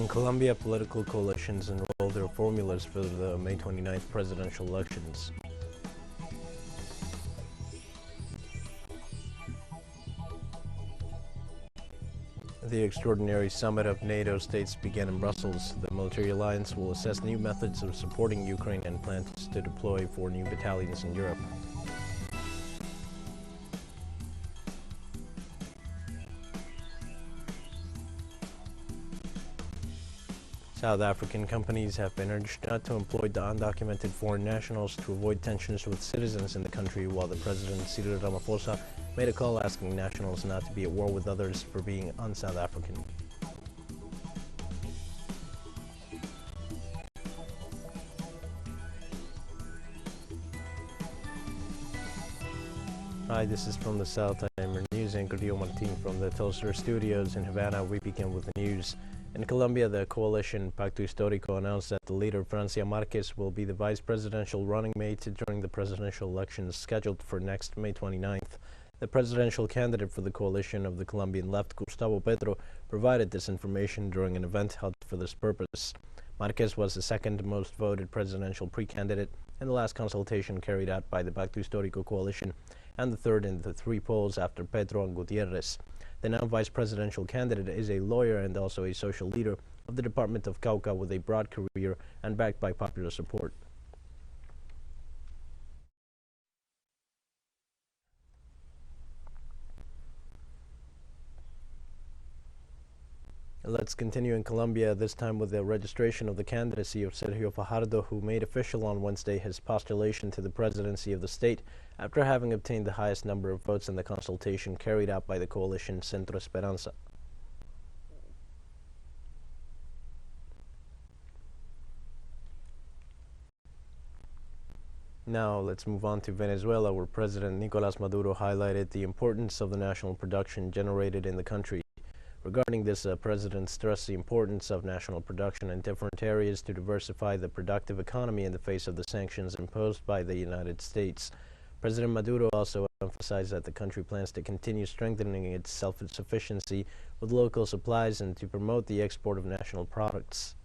In Colombia, political coalitions enroll their formulas for the May 29th presidential elections. The extraordinary summit of NATO states began in Brussels. The military alliance will assess new methods of supporting Ukraine and plans to deploy 4 new battalions in Europe. South African companies have been urged not to employ the undocumented foreign nationals to avoid tensions with citizens in the country, while the President Cyril Ramaphosa made a call asking nationals not to be at war with others for being un-South African. Hi, this is From the South. I am your news anchor, Dio Martin, from the Telcel studios in Havana. We begin with the news. In Colombia, the coalition Pacto Historico announced that the leader, Francia Marquez, will be the vice presidential running mate during the presidential elections scheduled for next May 29th. The presidential candidate for the coalition of the Colombian left, Gustavo Petro, provided this information during an event held for this purpose. Marquez was the second most voted presidential pre-candidate in the last consultation carried out by the Pacto Historico coalition, and the third in the 3 polls after Petro and Gutierrez. The now vice presidential candidate is a lawyer and also a social leader of the Department of Cauca with a broad career and backed by popular support. Let's continue in Colombia, this time with the registration of the candidacy of Sergio Fajardo, who made official on Wednesday his postulation to the presidency of the state after having obtained the highest number of votes in the consultation carried out by the coalition Centro Esperanza. Now let's move on to Venezuela, where President Nicolás Maduro highlighted the importance of the national production generated in the country. Regarding this, President stressed the importance of national production in different areas to diversify the productive economy in the face of the sanctions imposed by the United States. President Maduro also emphasized that the country plans to continue strengthening its self-sufficiency with local supplies and to promote the export of national products.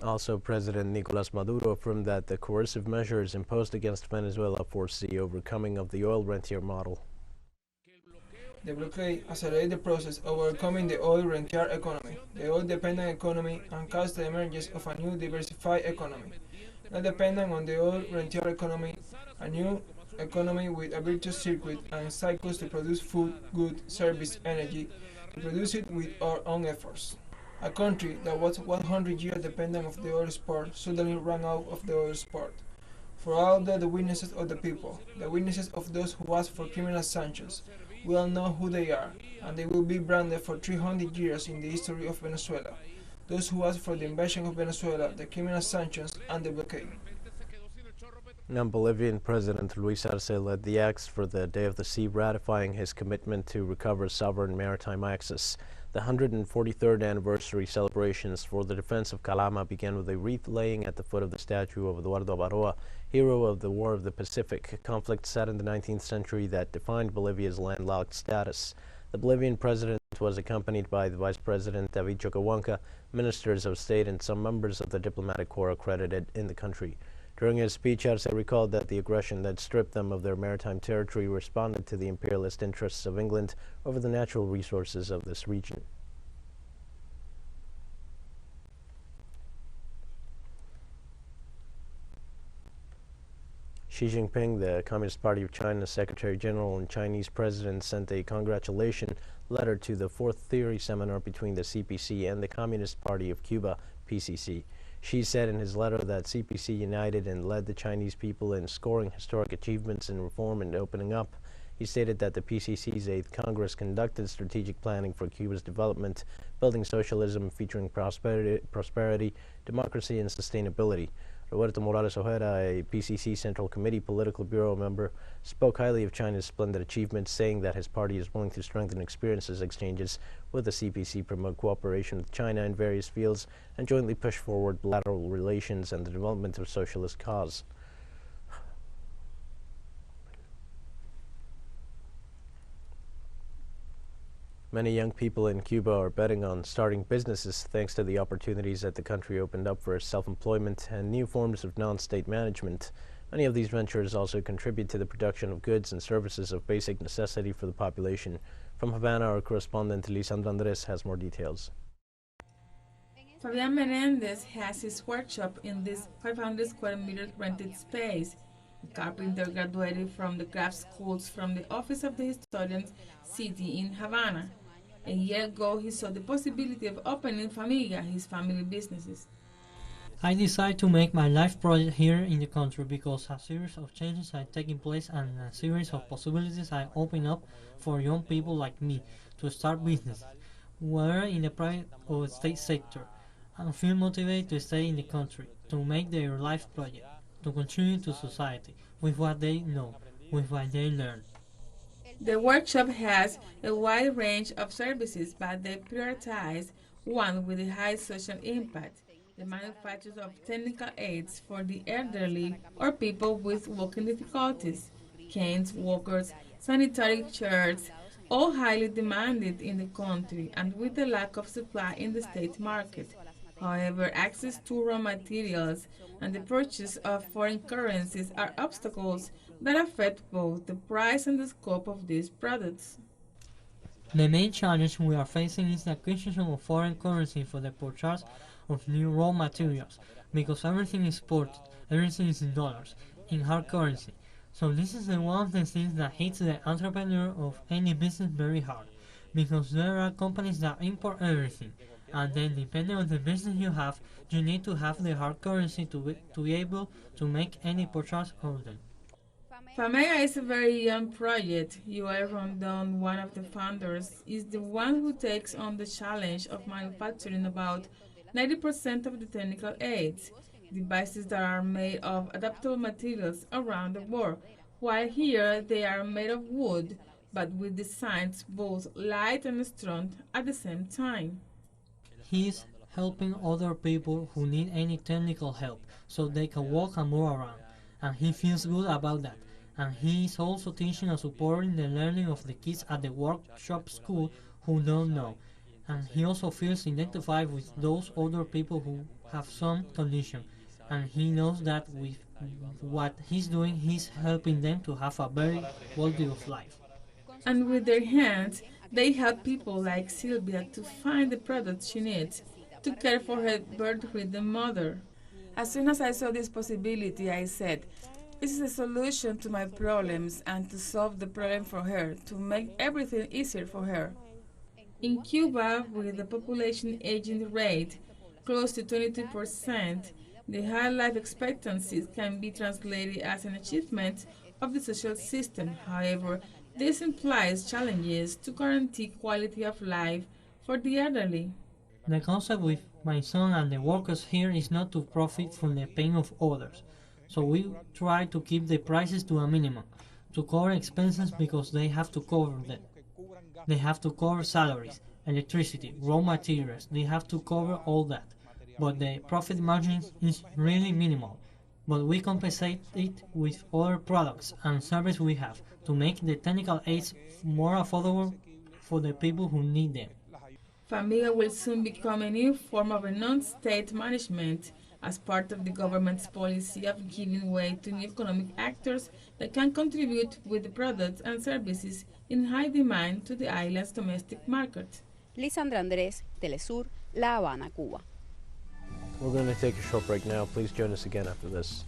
Also, President Nicolás Maduro affirmed that the coercive measures imposed against Venezuela foresee overcoming of the oil rentier model. The blockade accelerated the process of overcoming the oil rentier economy, the oil-dependent economy, and caused the emergence of a new diversified economy, not dependent on the oil rentier economy, a new economy with a virtuous circuit and cycles to produce food, goods, service, energy, to produce it with our own efforts. A country that was 100 years dependent of the oil export suddenly ran out of the oil export. For all the witnesses of the people, the witnesses of those who asked for criminal sanctions, we all know who they are, and they will be branded for 300 years in the history of Venezuela. Those who asked for the invasion of Venezuela, the criminal sanctions, and the blockade. Now, Bolivian President Luis Arce led the acts for the Day of the Sea, ratifying his commitment to recover sovereign maritime access. The 143rd anniversary celebrations for the defense of Calama began with a wreath laying at the foot of the statue of Eduardo Baroa, hero of the War of the Pacific, a conflict set in the 19th century that defined Bolivia's landlocked status. The Bolivian president was accompanied by the Vice President David Choquehuanca, ministers of state, and some members of the diplomatic corps accredited in the country. During his speech, Arce recalled that the aggression that stripped them of their maritime territory responded to the imperialist interests of England over the natural resources of this region. Xi Jinping, the Communist Party of China's Secretary General and Chinese President, sent a congratulation letter to the Fourth Theory Seminar between the CPC and the Communist Party of Cuba, PCC. Xi said in his letter that CPC united and led the Chinese people in scoring historic achievements in reform and opening up. He stated that the PCC's 8th Congress conducted strategic planning for Cuba's development, building socialism featuring prosperity, democracy, and sustainability. Roberto Morales Ojeda, a PCC Central Committee Political Bureau member, spoke highly of China's splendid achievements, saying that his party is willing to strengthen experiences exchanges with the CPC, promote cooperation with China in various fields, and jointly push forward bilateral relations and the development of socialist cause. Many young people in Cuba are betting on starting businesses thanks to the opportunities that the country opened up for self-employment and new forms of non-state management. Many of these ventures also contribute to the production of goods and services of basic necessity for the population. From Havana, our correspondent Lisandra Andres has more details. Fabian Menendez has his workshop in this 500 square meter rented space. The carpenter graduated from the craft schools from the Office of the Historian City in Havana. A year ago, he saw the possibility of opening Familia, his family businesses. I decided to make my life project here in the country because a series of changes are taking place and a series of possibilities are opening up for young people like me to start businesses, whether in the private or state sector, and feel motivated to stay in the country, to make their life project, to contribute to society with what they know, with what they learn. The workshop has a wide range of services, but they prioritize one with a high social impact: the manufacture of technical aids for the elderly or people with walking difficulties, canes, walkers, sanitary chairs, all highly demanded in the country and with the lack of supply in the state market. However, access to raw materials and the purchase of foreign currencies are obstacles that affect both the price and the scope of these products. The main challenge we are facing is the acquisition of foreign currency for the purchase of new raw materials, because everything is exported, everything is in dollars, in hard currency. So this is one of the things that hits the entrepreneur of any business very hard, because there are companies that import everything, and then depending on the business you have, you need to have the hard currency to be able to make any purchase of them. FAMEA is a very young project. Joel Rondon, one of the founders, is the one who takes on the challenge of manufacturing about 90% of the technical aids, devices that are made of adaptable materials around the world, while here they are made of wood, but with designs both light and strong at the same time. He's helping other people who need any technical help so they can walk and move around, and he feels good about that. And he is also teaching and supporting the learning of the kids at the workshop school who don't know. And he also feels identified with those older people who have some condition. And he knows that with what he's doing, he's helping them to have a very quality of life. And with their hands, they help people like Sylvia to find the products she needs to care for her bedridden mother. As soon as I saw this possibility, I said, this is a solution to my problems and to solve the problem for her, to make everything easier for her. In Cuba, with the population aging rate close to 22%, the high life expectancy can be translated as an achievement of the social system. However, this implies challenges to guarantee quality of life for the elderly. The concept with my son and the workers here is not to profit from the pain of others. So we try to keep the prices to a minimum, to cover expenses because they have to cover them. They have to cover salaries, electricity, raw materials, they have to cover all that. But the profit margin is really minimal. But we compensate it with other products and services we have to make the technical aids more affordable for the people who need them. Familia will soon become a new form of a non-state management as part of the government's policy of giving way to new economic actors that can contribute with the products and services in high demand to the island's domestic market. Lisandra Andrés, Telesur, La Habana, Cuba. We're going to take a short break now. Please join us again after this.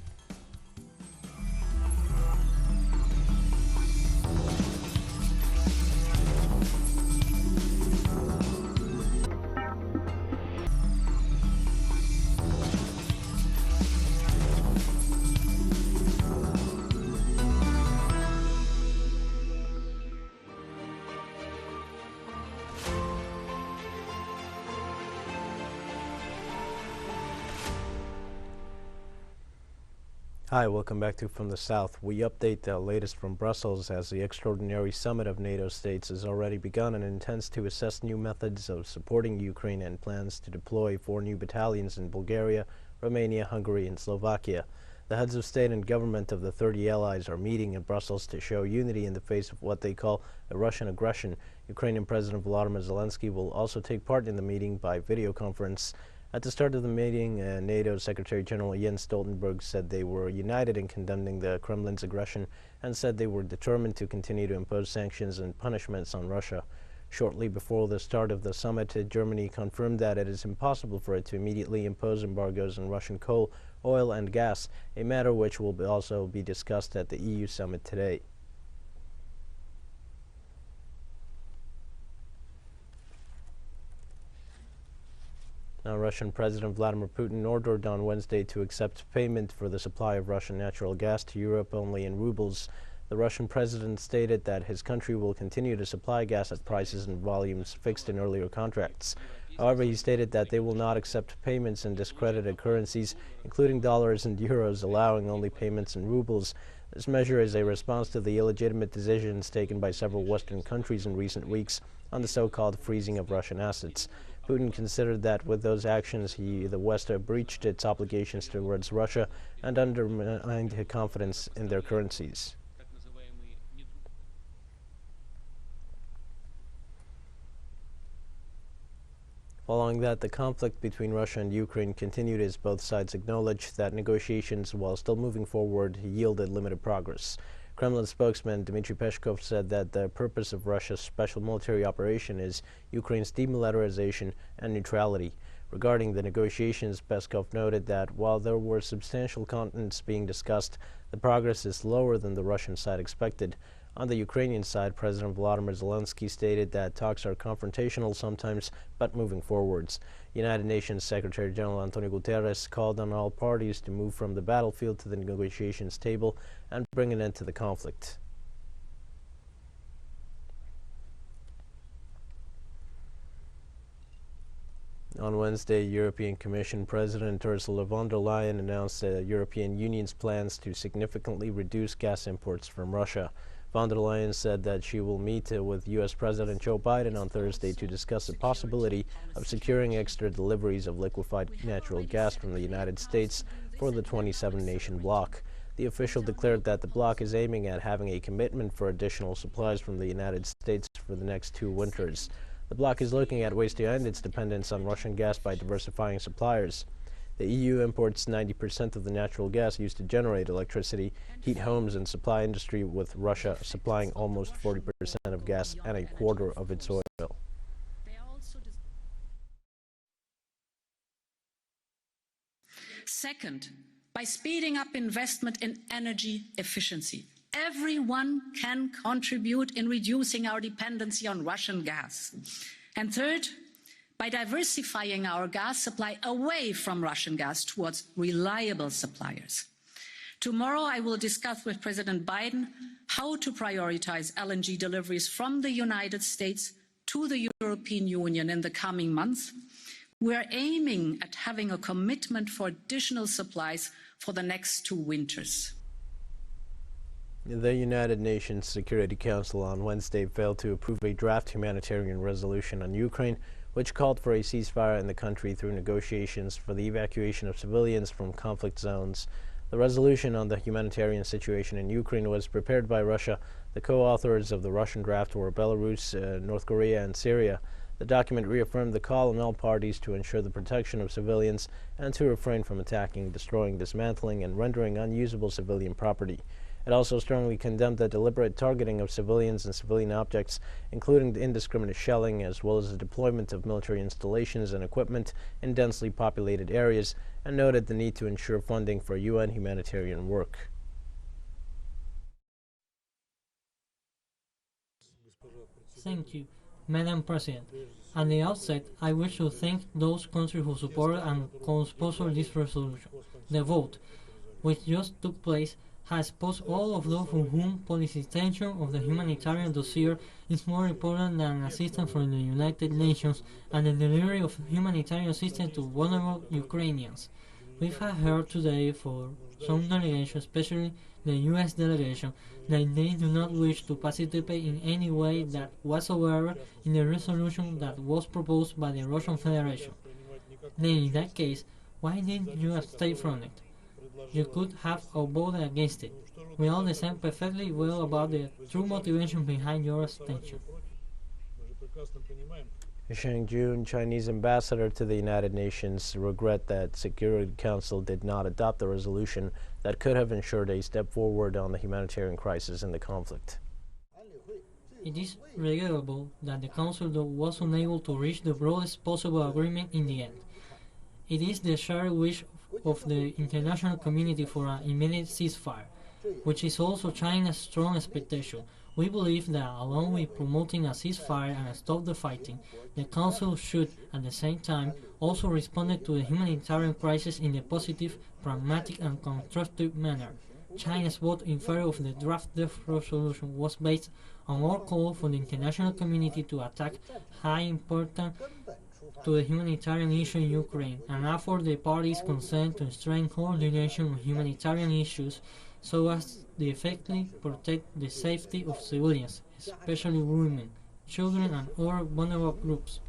Hi, welcome back to From the South. We update the latest from Brussels as the extraordinary summit of NATO states has already begun and intends to assess new methods of supporting Ukraine and plans to deploy 4 new battalions in Bulgaria, Romania, Hungary, and Slovakia. The heads of state and government of the 30 allies are meeting in Brussels to show unity in the face of what they call a Russian aggression. Ukrainian President Volodymyr Zelensky will also take part in the meeting by video conference. At the start of the meeting, NATO Secretary General Jens Stoltenberg said they were united in condemning the Kremlin's aggression and said they were determined to continue to impose sanctions and punishments on Russia. Shortly before the start of the summit, Germany confirmed that it is impossible for it to immediately impose embargoes on Russian coal, oil and gas, a matter which will also be discussed at the EU summit today. Now, Russian President Vladimir Putin ordered on Wednesday to accept payment for the supply of Russian natural gas to Europe only in rubles. The Russian president stated that his country will continue to supply gas at prices and volumes fixed in earlier contracts. However, he stated that they will not accept payments in discredited currencies, including dollars and euros, allowing only payments in rubles. This measure is a response to the illegitimate decisions taken by several Western countries in recent weeks on the so-called freezing of Russian assets. Putin considered that with those actions, the West breached its obligations towards Russia and undermined confidence in their currencies. Following that, the conflict between Russia and Ukraine continued as both sides acknowledged that negotiations, while still moving forward, yielded limited progress. Kremlin spokesman Dmitry Peskov said that the purpose of Russia's special military operation is Ukraine's demilitarization and neutrality. Regarding the negotiations, Peskov noted that while there were substantial contents being discussed, the progress is slower than the Russian side expected. On the Ukrainian side, President Volodymyr Zelensky stated that talks are confrontational sometimes, but moving forwards. United Nations Secretary General Antonio Guterres called on all parties to move from the battlefield to the negotiations table and bring an end to the conflict. On Wednesday, European Commission President Ursula von der Leyen announced the European Union's plans to significantly reduce gas imports from Russia. Von der Leyen said that she will meet with U.S. President Joe Biden on Thursday to discuss the possibility of securing extra deliveries of liquefied natural gas from the United States for the 27-nation bloc. The official declared that the bloc is aiming at having a commitment for additional supplies from the United States for the next 2 winters. The bloc is looking at ways to end its dependence on Russian gas by diversifying suppliers. The EU imports 90% of the natural gas used to generate electricity, heat homes and supply industry, with Russia supplying almost 40% of gas and a quarter of its oil. Second, by speeding up investment in energy efficiency. Everyone can contribute in reducing our dependency on Russian gas. And third, by diversifying our gas supply away from Russian gas towards reliable suppliers. Tomorrow, I will discuss with President Biden how to prioritize LNG deliveries from the United States to the European Union in the coming months. We are aiming at having a commitment for additional supplies for the next 2 winters. The United Nations Security Council on Wednesday failed to approve a draft humanitarian resolution on Ukraine, which called for a ceasefire in the country through negotiations for the evacuation of civilians from conflict zones. The resolution on the humanitarian situation in Ukraine was prepared by Russia. The co-authors of the Russian draft were Belarus, North Korea, and Syria. The document reaffirmed the call on all parties to ensure the protection of civilians and to refrain from attacking, destroying, dismantling, and rendering unusable civilian property. It also strongly condemned the deliberate targeting of civilians and civilian objects, including the indiscriminate shelling, as well as the deployment of military installations and equipment in densely populated areas, and noted the need to ensure funding for UN humanitarian work. Thank you, Madam President. At the outset, I wish to thank those countries who supported and co-sponsored this resolution. The vote, which just took place, has posed all of those for whom politicization of the humanitarian dossier is more important than assistance from the United Nations and the delivery of humanitarian assistance to vulnerable Ukrainians. We have heard today for some delegations, especially the U.S. delegation, that they do not wish to participate in any way that whatsoever in the resolution that was proposed by the Russian Federation. Then in that case, why didn't you abstain from it? you could have voted against it. We understand perfectly well about the true motivation behind your abstention. Shang Jun, Chinese ambassador to the United Nations, regret that Security Council did not adopt a resolution that could have ensured a step forward on the humanitarian crisis in the conflict. It is regrettable that the Council was unable to reach the broadest possible agreement in the end. It is the shared wish of the international community for an immediate ceasefire, which is also China's strong expectation. We believe that along with promoting a ceasefire and stop the fighting, the Council should, at the same time, also respond to the humanitarian crisis in a positive, pragmatic and constructive manner. China's vote in favor of the draft death resolution was based on our call for the international community to attack high importance to the humanitarian issue in Ukraine and offer the parties concerned to strengthen coordination on humanitarian issues so as to effectively protect the safety of civilians, especially women, children and other vulnerable groups.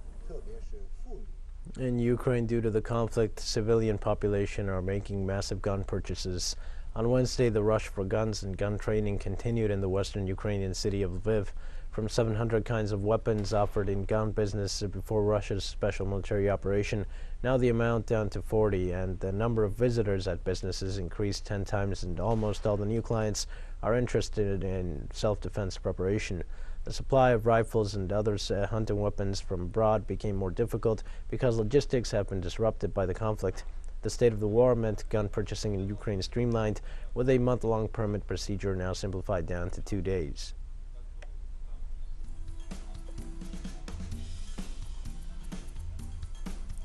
In Ukraine, due to the conflict, the civilian population are making massive gun purchases. On Wednesday, the rush for guns and gun training continued in the western Ukrainian city of Lviv. From 700 kinds of weapons offered in gun business before Russia's special military operation, now the amount down to 40, and the number of visitors at businesses increased 10 times, and almost all the new clients are interested in self-defense preparation. The supply of rifles and other hunting weapons from abroad became more difficult because logistics have been disrupted by the conflict. The state of the war meant gun purchasing in Ukraine streamlined, with a month-long permit procedure now simplified down to 2 days.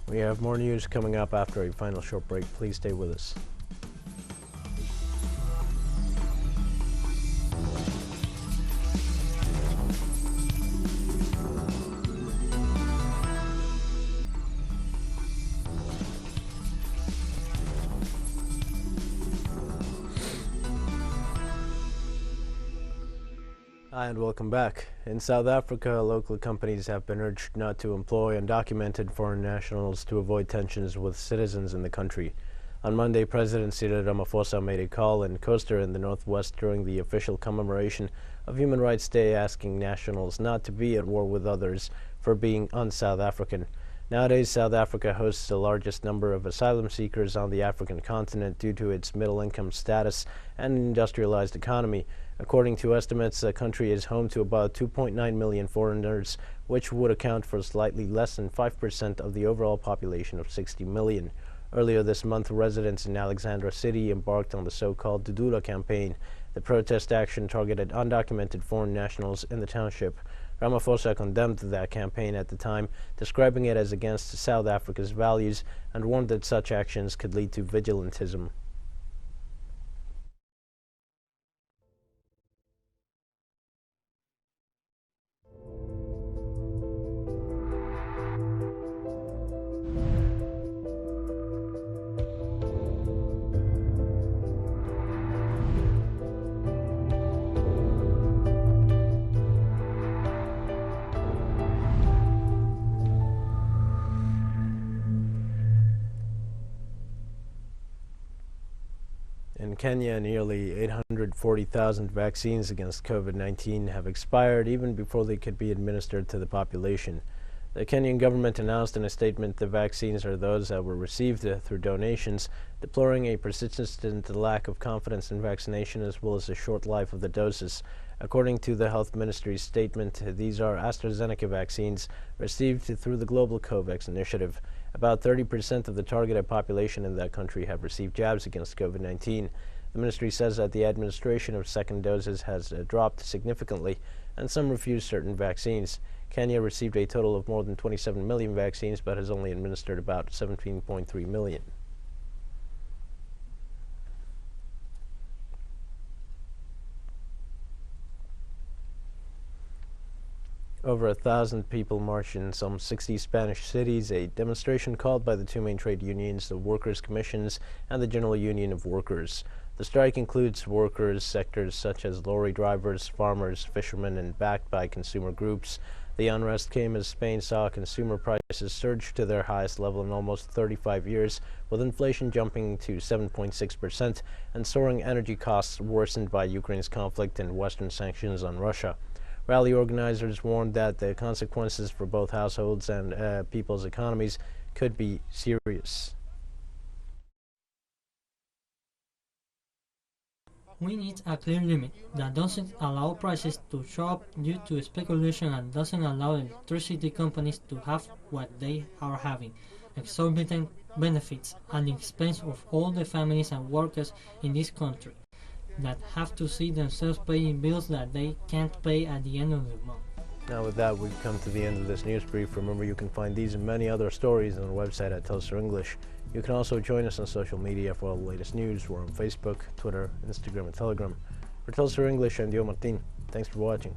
We have more news coming up after a final short break. Please stay with us. Hi, and welcome back. In South Africa, local companies have been urged not to employ undocumented foreign nationals to avoid tensions with citizens in the country. On Monday, President Cyril Ramaphosa made a call in Coaster in the northwest during the official commemoration of Human Rights Day, asking nationals not to be at war with others for being un-South African. Nowadays, South Africa hosts the largest number of asylum seekers on the African continent due to its middle-income status and industrialized economy. According to estimates, the country is home to about 2.9 million foreigners, which would account for slightly less than 5% of the overall population of 60 million. Earlier this month, residents in Alexandra City embarked on the so-called Dudula campaign. The protest action targeted undocumented foreign nationals in the township. Ramaphosa condemned that campaign at the time, describing it as against South Africa's values, and warned that such actions could lead to vigilantism. In Kenya, nearly 840,000 vaccines against COVID-19 have expired even before they could be administered to the population. The Kenyan government announced in a statement the vaccines are those that were received through donations, deploring a persistent lack of confidence in vaccination as well as the short life of the doses. According to the Health Ministry's statement, these are AstraZeneca vaccines received through the Global COVAX initiative. About 30% of the targeted population in that country have received jabs against COVID-19. The ministry says that the administration of second doses has dropped significantly, and some refuse certain vaccines. Kenya received a total of more than 27 million vaccines, but has only administered about 17.3 million. Over 1,000 people marched in some 60 Spanish cities, a demonstration called by the two main trade unions, the Workers' Commissions and the General Union of Workers. The strike includes workers sectors such as lorry drivers, farmers, fishermen, and backed by consumer groups. The unrest came as Spain saw consumer prices surge to their highest level in almost 35 years, with inflation jumping to 7.6% and soaring energy costs worsened by Ukraine's conflict and Western sanctions on Russia. Rally organizers warned that the consequences for both households and people's economies could be serious. We need a clear limit that doesn't allow prices to show up due to speculation and doesn't allow electricity companies to have what they are having, exorbitant benefits at the expense of all the families and workers in this country that have to see themselves paying bills that they can't pay at the end of the month. Now with that, we've come to the end of this news brief. Remember, you can find these and many other stories on our website at Tulsa English. You can also join us on social media for all the latest news. We're on Facebook, Twitter, Instagram, and Telegram. For Tulsa English, I'm Dio Martin. Thanks for watching.